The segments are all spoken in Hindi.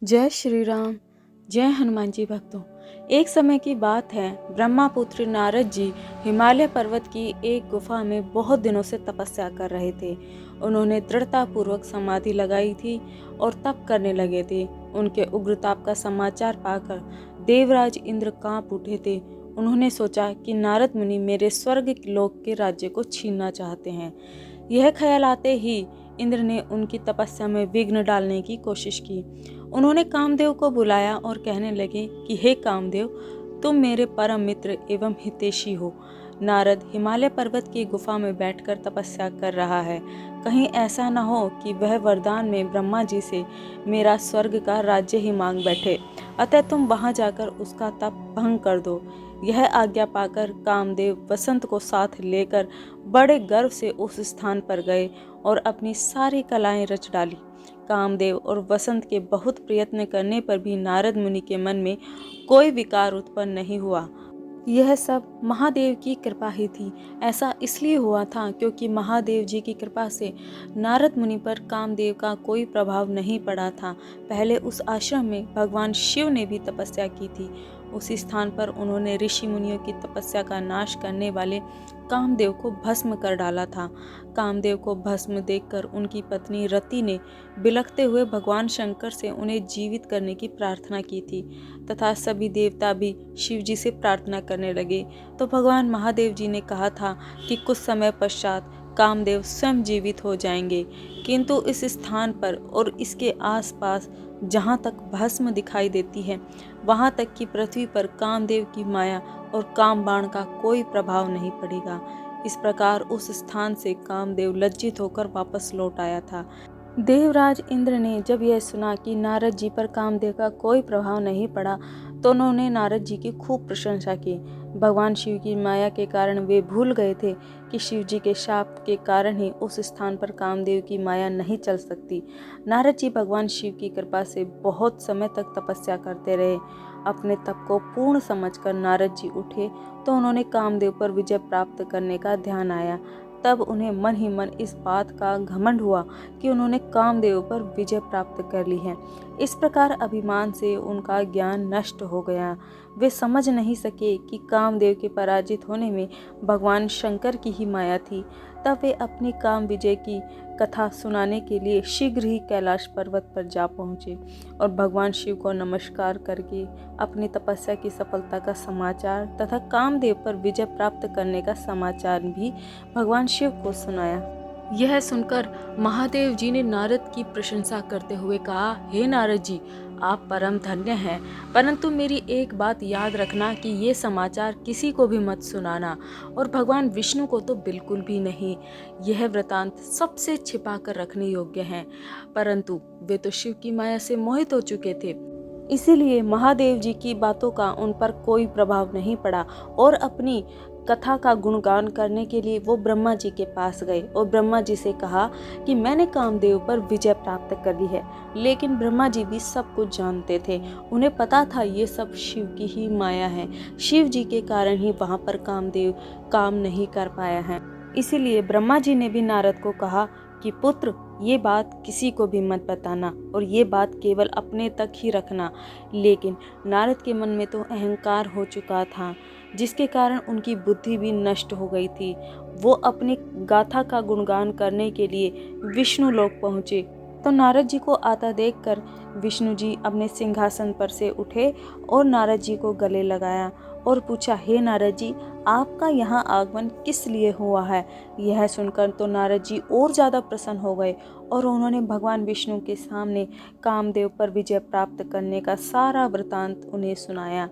जय श्री राम। जय हनुमान जी भक्तों। एक समय की बात है, ब्रह्मापुत्र नारद जी हिमालय पर्वत की एक गुफा में बहुत दिनों से तपस्या कर रहे थे। उन्होंने दृढ़ता पूर्वक समाधि लगाई थी और तप करने लगे थे। उनके उग्र ताप का समाचार पाकर देवराज इंद्र कांप उठे थे। उन्होंने सोचा कि नारद मुनि मेरे स्वर्ग लोक के राज्य को छीनना चाहते हैं। यह ख्याल आते ही इंद्र ने उनकी तपस्या में विघ्न डालने की कोशिश की। उन्होंने कामदेव को बुलाया और कहने लगे कि हे कामदेव, तुम मेरे परम मित्र एवं हितैषी हो। नारद हिमालय पर्वत की गुफा में बैठकर तपस्या कर रहा है। कहीं ऐसा न हो कि वह वरदान में ब्रह्मा जी से मेरा स्वर्ग का राज्य ही मांग बैठे। अतः तुम वहां जाकर उसका तप भंग कर दो। यह आज्ञा पाकर कामदेव वसंत को साथ लेकर बड़े गर्व से उस स्थान पर गए और अपनी सारी कलाएं रच डाली। कामदेव और वसंत के बहुत प्रयत्न करने पर भी नारद मुनि के मन में कोई विकार उत्पन्न नहीं हुआ। यह सब महादेव की कृपा ही थी। ऐसा इसलिए हुआ था क्योंकि महादेव जी की कृपा से नारद मुनि पर कामदेव का कोई प्रभाव नहीं पड़ा था। पहले उस आश्रम में भगवान शिव ने भी तपस्या की थी। उसी स्थान पर उन्होंने ऋषि मुनियों की तपस्या का नाश करने वाले कामदेव को भस्म कर डाला था। कामदेव को भस्म देखकर उनकी पत्नी रति ने बिलखते हुए भगवान शंकर से उन्हें जीवित करने की प्रार्थना की थी तथा सभी देवता भी शिव जी से प्रार्थना करने लगे। तो भगवान महादेव जी ने कहा था कि कुछ समय पश्चात कामदेव स्वयं जीवित हो जाएंगे, किंतु इस स्थान पर और इसके आसपास जहाँ तक भस्म दिखाई देती है वहाँ तक की पृथ्वी पर कामदेव की माया और काम बाण का कोई प्रभाव नहीं पड़ेगा। इस प्रकार उस स्थान से कामदेव लज्जित होकर वापस लौट आया था। देवराज इंद्र ने जब यह सुना कि नारद जी पर कामदेव का कोई प्रभाव नहीं पड़ा तो उन्होंने नारद जी की खूब प्रशंसा की। भगवान शिव की माया के कारण वे भूल गए थे कि शिव जी के शाप के कारण ही उस स्थान पर कामदेव की माया नहीं चल सकती। नारद जी भगवान शिव की कृपा से बहुत समय तक तपस्या करते रहे। अपने तप को पूर्ण समझकर नारद जी उठे तो उन्होंने कामदेव पर विजय प्राप्त करने का ध्यान आया। तब उन्हें मन ही मन इस बात का घमंड हुआ कि उन्होंने कामदेव पर विजय प्राप्त कर ली है। इस प्रकार अभिमान से उनका ज्ञान नष्ट हो गया। वे समझ नहीं सके कि कामदेव के पराजित होने में भगवान शंकर की ही माया थी। तब वे अपनी काम विजय की कथा सुनाने के लिए शीघ्र ही कैलाश पर्वत पर जा पहुँचे और भगवान शिव को नमस्कार करके अपनी तपस्या की सफलता का समाचार तथा कामदेव पर विजय प्राप्त करने का समाचार भी भगवान शिव को सुनाया। यह सुनकर महादेव जी ने नारद की प्रशंसा करते हुए कहा, हे नारद जी, आप परम धन्य हैं, परंतु मेरी एक बात याद रखना कि ये समाचार किसी को भी मत सुनाना और भगवान विष्णु को तो बिल्कुल भी नहीं। यह वृतांत सबसे छिपा कर रखने योग्य है, परंतु वे तो शिव की माया से मोहित हो चुके थे, इसीलिए महादेव जी की बातों का उन पर कोई प्रभाव नहीं पड़ा और अपनी कथा का गुणगान करने के लिए वो ब्रह्मा जी के पास गए और ब्रह्मा जी से कहा कि मैंने कामदेव पर विजय प्राप्त कर ली है। लेकिन ब्रह्मा जी भी सब कुछ जानते थे। उन्हें पता था ये सब शिव की ही माया है। शिव जी के कारण ही वहाँ पर कामदेव काम नहीं कर पाया है। इसीलिए ब्रह्मा जी ने भी नारद को कहा कि पुत्र, ये बात किसी को भी मत बताना और ये बात केवल अपने तक ही रखना। लेकिन नारद के मन में तो अहंकार हो चुका था, जिसके कारण उनकी बुद्धि भी नष्ट हो गई थी। वो अपनी गाथा का गुणगान करने के लिए विष्णु लोक पहुँचे तो नारद जी को आता देखकर विष्णु जी अपने सिंहासन पर से उठे और नारद जी को गले लगाया और पूछा, हे नारद जी, आपका यहाँ आगमन किस लिए हुआ है? यह सुनकर तो नारद जी और ज़्यादा प्रसन्न हो गए और उन्होंने भगवान विष्णु के सामने कामदेव पर विजय प्राप्त करने का सारा वृतांत उन्हें सुनाया।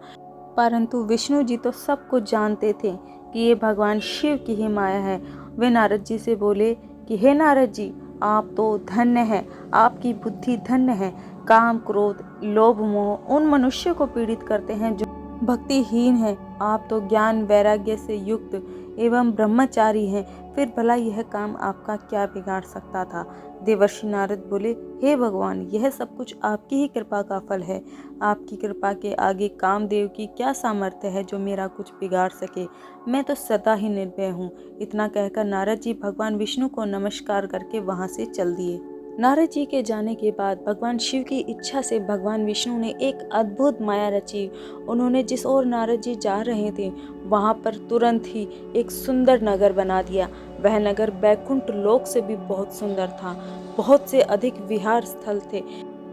परंतु विष्णु जी तो सब कुछ जानते थे कि ये भगवान शिव की ही माया है। वे नारद जी से बोले कि हे नारद जी, आप तो धन्य हैं, आपकी बुद्धि धन्य है। काम, क्रोध, लोभ, मोह उन मनुष्य को पीड़ित करते हैं जो भक्तिहीन है। आप तो ज्ञान वैराग्य से युक्त एवं ब्रह्मचारी हैं, फिर भला यह काम आपका क्या बिगाड़ सकता था? देवर्षि नारद बोले, हे भगवान, यह सब कुछ आपकी ही कृपा का फल है। आपकी कृपा के आगे कामदेव की क्या सामर्थ्य है जो मेरा कुछ बिगाड़ सके? मैं तो सदा ही निर्भय हूँ। इतना कहकर नारद जी भगवान विष्णु को नमस्कार करके वहाँ से चल दिए। नारद जी के जाने के बाद भगवान शिव की इच्छा से भगवान विष्णु ने एक अद्भुत माया रची। उन्होंने जिस ओर नारद जी जा रहे थे वहां पर तुरंत ही एक सुंदर नगर बना दिया। वह नगर बैकुंठ लोक से भी बहुत सुंदर था। बहुत से अधिक विहार स्थल थे।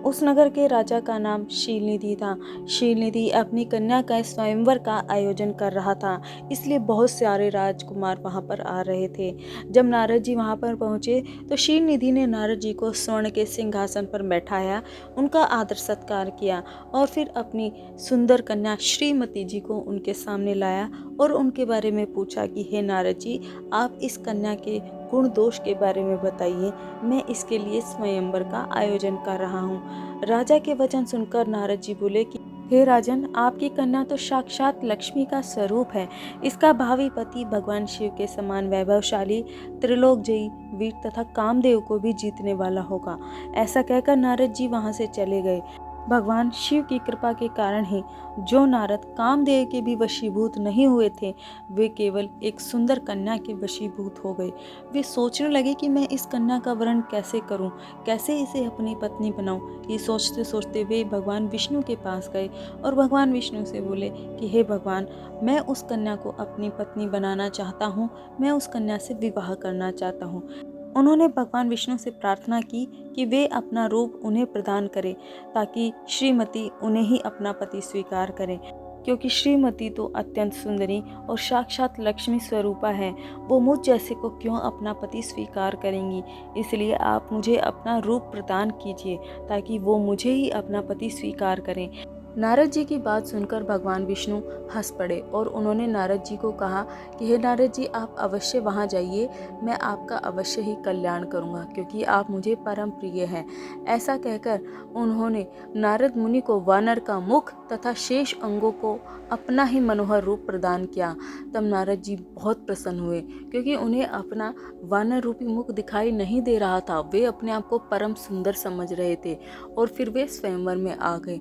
उस नगर के राजा का नाम शीलनिधि था। शीलनिधि अपनी कन्या का स्वयंवर का आयोजन कर रहा था, इसलिए बहुत सारे राजकुमार वहां पर आ रहे थे। जब नारद जी वहां पर पहुंचे तो शीलनिधि ने नारद जी को स्वर्ण के सिंहासन पर बैठाया, उनका आदर सत्कार किया और फिर अपनी सुंदर कन्या श्रीमती जी को उनके सामने लाया और उनके बारे में पूछा कि हे नारद जी, आप इस कन्या के गुण दोष के बारे में बताइए, मैं इसके लिए स्वयंवर का आयोजन कर रहा हूँ। राजा के वचन सुनकर नारद जी बोले कि हे राजन, आपकी कन्या तो साक्षात लक्ष्मी का स्वरूप है। इसका भावी पति भगवान शिव के समान वैभवशाली, त्रिलोकजयी, वीर तथा कामदेव को भी जीतने वाला होगा। ऐसा कहकर नारद जी वहां से चले गए। भगवान शिव की कृपा के कारण ही जो नारद कामदेव के भी वशीभूत नहीं हुए थे, वे केवल एक सुंदर कन्या के वशीभूत हो गए। वे सोचने लगे कि मैं इस कन्या का वर्ण कैसे करूं, कैसे इसे अपनी पत्नी बनाऊं। ये सोचते सोचते वे भगवान विष्णु के पास गए और भगवान विष्णु से बोले कि हे भगवान, मैं उस कन्या को अपनी पत्नी बनाना चाहता हूँ, मैं उस कन्या से विवाह करना चाहता हूँ। उन्होंने भगवान विष्णु से प्रार्थना की कि वे अपना रूप उन्हें प्रदान करें ताकि श्रीमती उन्हें ही अपना पति स्वीकार करें, क्योंकि श्रीमती तो अत्यंत सुंदरी और साक्षात लक्ष्मी स्वरूपा है। वो मुझ जैसे को क्यों अपना पति स्वीकार करेंगी। इसलिए आप मुझे अपना रूप प्रदान कीजिए ताकि वो मुझे ही अपना पति स्वीकार करें। नारद जी की बात सुनकर भगवान विष्णु हंस पड़े और उन्होंने नारद जी को कहा कि हे नारद जी, आप अवश्य वहां जाइए, मैं आपका अवश्य ही कल्याण करूंगा, क्योंकि आप मुझे परम प्रिय हैं। ऐसा कहकर उन्होंने नारद मुनि को वानर का मुख तथा शेष अंगों को अपना ही मनोहर रूप प्रदान किया। तब नारद जी बहुत प्रसन्न हुए, क्योंकि उन्हें अपना वानर रूपी मुख दिखाई नहीं दे रहा था। वे अपने आप को परम सुंदर समझ रहे थे और फिर वे स्वयंवर में आ गए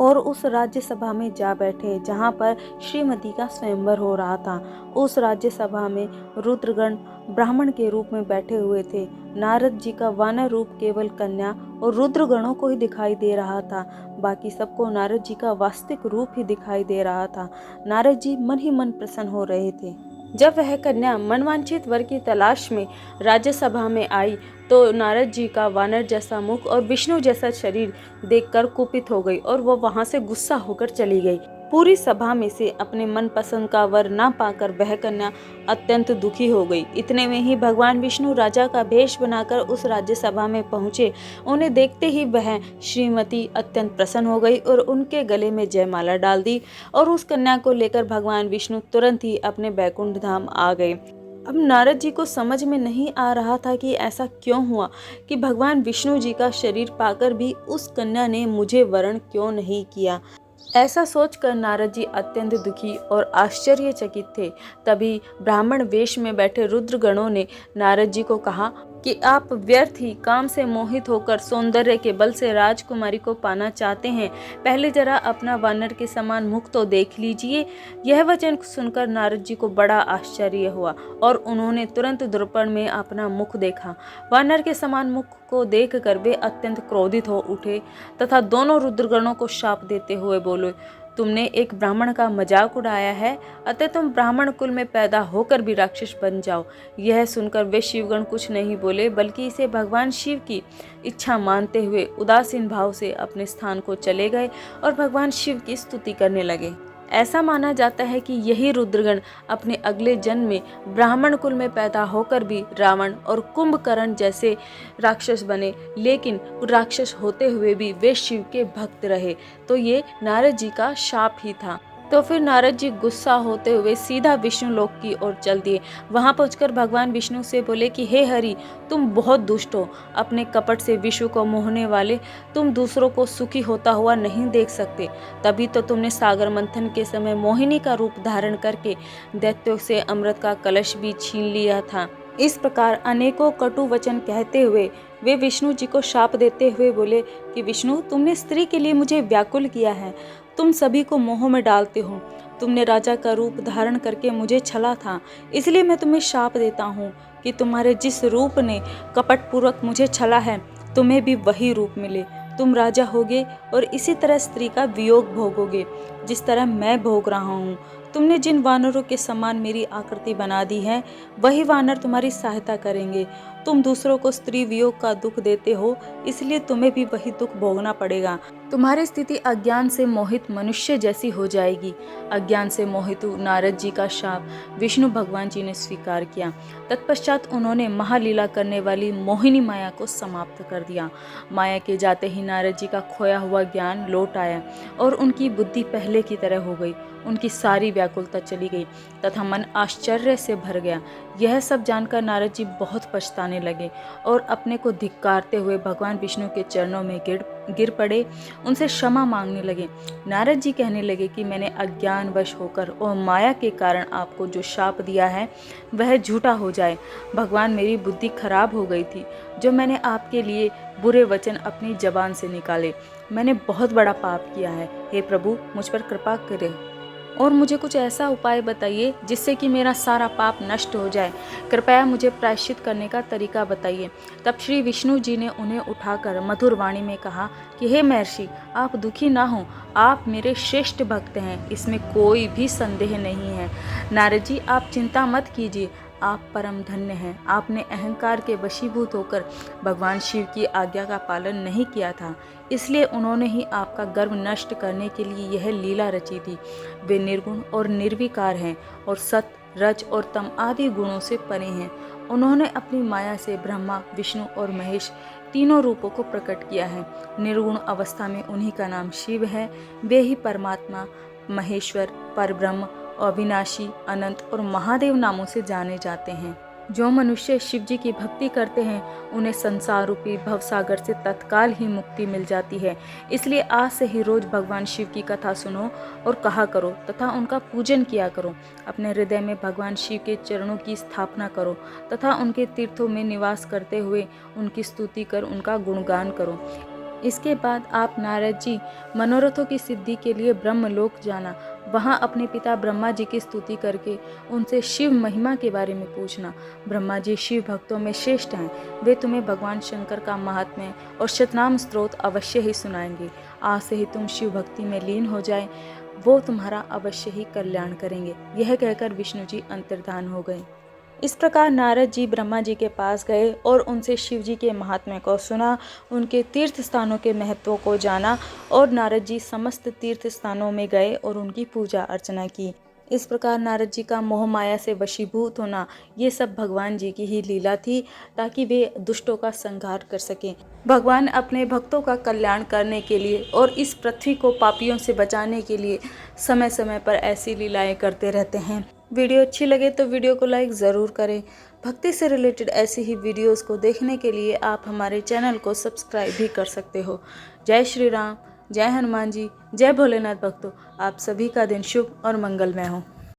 और उस राज्यसभा में जा बैठे जहाँ पर श्रीमती का स्वयंवर हो रहा था। उस राज्यसभा में रुद्रगण ब्राह्मण के रूप में बैठे हुए थे। नारद जी का वानर रूप केवल कन्या और रुद्रगणों को ही दिखाई दे रहा था, बाकी सबको नारद जी का वास्तविक रूप ही दिखाई दे रहा था। नारद जी मन ही मन प्रसन्न हो रहे थे। जब वह कन्या मनवांछित वर की तलाश में राज्यसभा में आई तो नारद जी का वानर जैसा मुख और विष्णु जैसा शरीर देखकर कुपित हो गई और वह वहां से गुस्सा होकर चली गई। पूरी सभा में से अपने मनपसंद का वर ना पाकर वह कन्या अत्यंत दुखी हो गई। इतने में ही भगवान विष्णु राजा का भेष बनाकर उस राज्यसभा में पहुंचे। उन्हें देखते ही वह श्रीमती अत्यंत प्रसन्न हो गई और उनके गले में जयमाला डाल दी और उस कन्या को लेकर भगवान विष्णु तुरंत ही अपने बैकुंठ धाम आ गए। अब नारद जी को समझ में नहीं आ रहा था कि ऐसा क्यों हुआ कि भगवान विष्णु जी का शरीर पाकर भी उस कन्या ने मुझे वरण क्यों नहीं किया। ऐसा सोचकर नारद जी अत्यंत दुखी और आश्चर्यचकित थे। तभी ब्राह्मण वेश में बैठे रुद्रगणों ने नारद जी को कहा कि आप व्यर्थ ही काम से मोहित होकर सौंदर्य के बल से राजकुमारी को पाना चाहते हैं। पहले जरा अपना वानर के समान मुख तो देख लीजिए। यह वचन सुनकर नारद जी को बड़ा आश्चर्य हुआ और उन्होंने तुरंत दर्पण में अपना मुख देखा। वानर के समान मुख को देखकर वे अत्यंत क्रोधित हो उठे तथा दोनों रुद्रगणों को शाप देते हुए बोले, तुमने एक ब्राह्मण का मजाक उड़ाया है, अतः तुम ब्राह्मण कुल में पैदा होकर भी राक्षस बन जाओ। यह सुनकर वे शिवगण कुछ नहीं बोले, बल्कि इसे भगवान शिव की इच्छा मानते हुए उदासीन भाव से अपने स्थान को चले गए और भगवान शिव की स्तुति करने लगे। ऐसा माना जाता है कि यही रुद्रगण अपने अगले जन्म में ब्राह्मण कुल में पैदा होकर भी रावण और कुंभकर्ण जैसे राक्षस बने, लेकिन राक्षस होते हुए भी वे शिव के भक्त रहे। तो ये नारद जी का शाप ही था। तो फिर नारद जी गुस्सा होते हुए सीधा विष्णु लोक की ओर चल दिए। वहां पहुंचकर भगवान विष्णु से बोले कि हे हरि, तुम बहुत दुष्ट हो, अपने कपट से विष्णु को मोहने वाले, तुम दूसरों को सुखी होता हुआ नहीं देख सकते। तभी तो तुमने सागर मंथन के समय मोहिनी का रूप धारण करके दैत्यों से अमृत का कलश भी छीन लिया था। इस प्रकार अनेकों कटु वचन कहते हुए वे विष्णु जी को शाप देते हुए बोले कि विष्णु, तुमने स्त्री के लिए मुझे व्याकुल किया है, तुम सभी को मोह में डालते हो। तुमने राजा का रूप धारण करके मुझे छला था, इसलिए मैं तुम्हें शाप देता हूँ कि तुम्हारे जिस रूप ने कपट पूर्वक मुझे छला है, तुम्हें भी वही रूप मिले। तुम राजा होगे और इसी तरह स्त्री का वियोग भोगोगे जिस तरह मैं भोग रहा हूँ। तुमने जिन वानरों के समान मेरी आकृति बना दी है, वही वानर तुम्हारी सहायता करेंगे। तुम दूसरों को स्त्री वियोग का दुख देते हो, इसलिए तुम्हें भी वही दुख भोगना पड़ेगा। तुम्हारी स्थिति अज्ञान से मोहित मनुष्य जैसी हो जाएगी। अज्ञान से मोहित नारद जी का शाप विष्णु भगवान जी ने स्वीकार किया। तत्पश्चात उन्होंने महालीला करने वाली मोहिनी माया को समाप्त कर दिया। माया के जाते ही नारद जी का खोया हुआ ज्ञान लौट आया और उनकी बुद्धि पहले की तरह हो गई। उनकी सारी व्याकुलता चली गई तथा मन आश्चर्य से भर गया। यह सब जानकर नारद जी बहुत पछताने लगे और अपने को धिक्कारते हुए भगवान विष्णु के चरणों में गिर पड़े, उनसे क्षमा मांगने लगे। नारद जी कहने लगे कि मैंने अज्ञानवश होकर और माया के कारण आपको जो शाप दिया है वह झूठा हो जाए। भगवान, मेरी बुद्धि खराब हो गई थी जो मैंने आपके लिए बुरे वचन अपनी जबान से निकाले। मैंने बहुत बड़ा पाप किया है। हे प्रभु, मुझ पर कृपा करें और मुझे कुछ ऐसा उपाय बताइए जिससे कि मेरा सारा पाप नष्ट हो जाए। कृपया मुझे प्रायश्चित करने का तरीका बताइए। तब श्री विष्णु जी ने उन्हें उठाकर मधुर वाणी में कहा कि हे महर्षि, आप दुखी ना हो, आप मेरे श्रेष्ठ भक्त हैं, इसमें कोई भी संदेह नहीं है। नारद जी, आप चिंता मत कीजिए, आप परम धन्य हैं। आपने अहंकार के वशीभूत होकर भगवान शिव की आज्ञा का पालन नहीं किया था, इसलिए उन्होंने ही आपका गर्व नष्ट करने के लिए यह लीला रची थी। वे निर्गुण और निर्विकार हैं और सत, रज और तम आदि गुणों से परे हैं। उन्होंने अपनी माया से ब्रह्मा, विष्णु और महेश तीनों रूपों को प्रकट किया है। निर्गुण अवस्था में उन्हीं का नाम शिव है। वे ही परमात्मा, महेश्वर, परब्रह्म, अविनाशी, अनंत और महादेव नामों से जाने जाते हैं। जो मनुष्य शिव जी की भक्ति करते हैं उन्हें संसार रूपी भवसागर से तत्काल ही मुक्ति मिल जाती है। इसलिए आज से ही रोज भगवान शिव की कथा सुनो और कहा करो तथा उनका पूजन किया करो। अपने हृदय में भगवान शिव के चरणों की स्थापना करो तथा उनके तीर्थों में निवास करते हुए उनकी स्तुति कर उनका गुणगान करो। इसके बाद आप नारद जी मनोरथों की सिद्धि के लिए ब्रह्मलोक जाना। वहाँ अपने पिता ब्रह्मा जी की स्तुति करके उनसे शिव महिमा के बारे में पूछना। ब्रह्मा जी शिव भक्तों में श्रेष्ठ हैं। वे तुम्हें भगवान शंकर का महात्म्य और शतनाम स्तोत्र अवश्य ही सुनाएंगे। आज से ही तुम शिव भक्ति में लीन हो जाए, वो तुम्हारा अवश्य ही कल्याण करेंगे। यह कहकर विष्णु जी अंतर्धान हो गए। इस प्रकार नारद जी ब्रह्मा जी के पास गए और उनसे शिव जी के महात्म्य को सुना, उनके तीर्थ स्थानों के महत्व को जाना और नारद जी समस्त तीर्थ स्थानों में गए और उनकी पूजा अर्चना की। इस प्रकार नारद जी का मोह माया से वशीभूत होना ये सब भगवान जी की ही लीला थी, ताकि वे दुष्टों का संहार कर सकें। भगवान अपने भक्तों का कल्याण करने के लिए और इस पृथ्वी को पापियों से बचाने के लिए समय समय पर ऐसी लीलाएं करते रहते हैं। वीडियो अच्छी लगे तो वीडियो को लाइक ज़रूर करें। भक्ति से रिलेटेड ऐसी ही वीडियोस को देखने के लिए आप हमारे चैनल को सब्सक्राइब भी कर सकते हो। जय श्री राम, जय हनुमान जी, जय भोलेनाथ भक्तों। आप सभी का दिन शुभ और मंगलमय हो।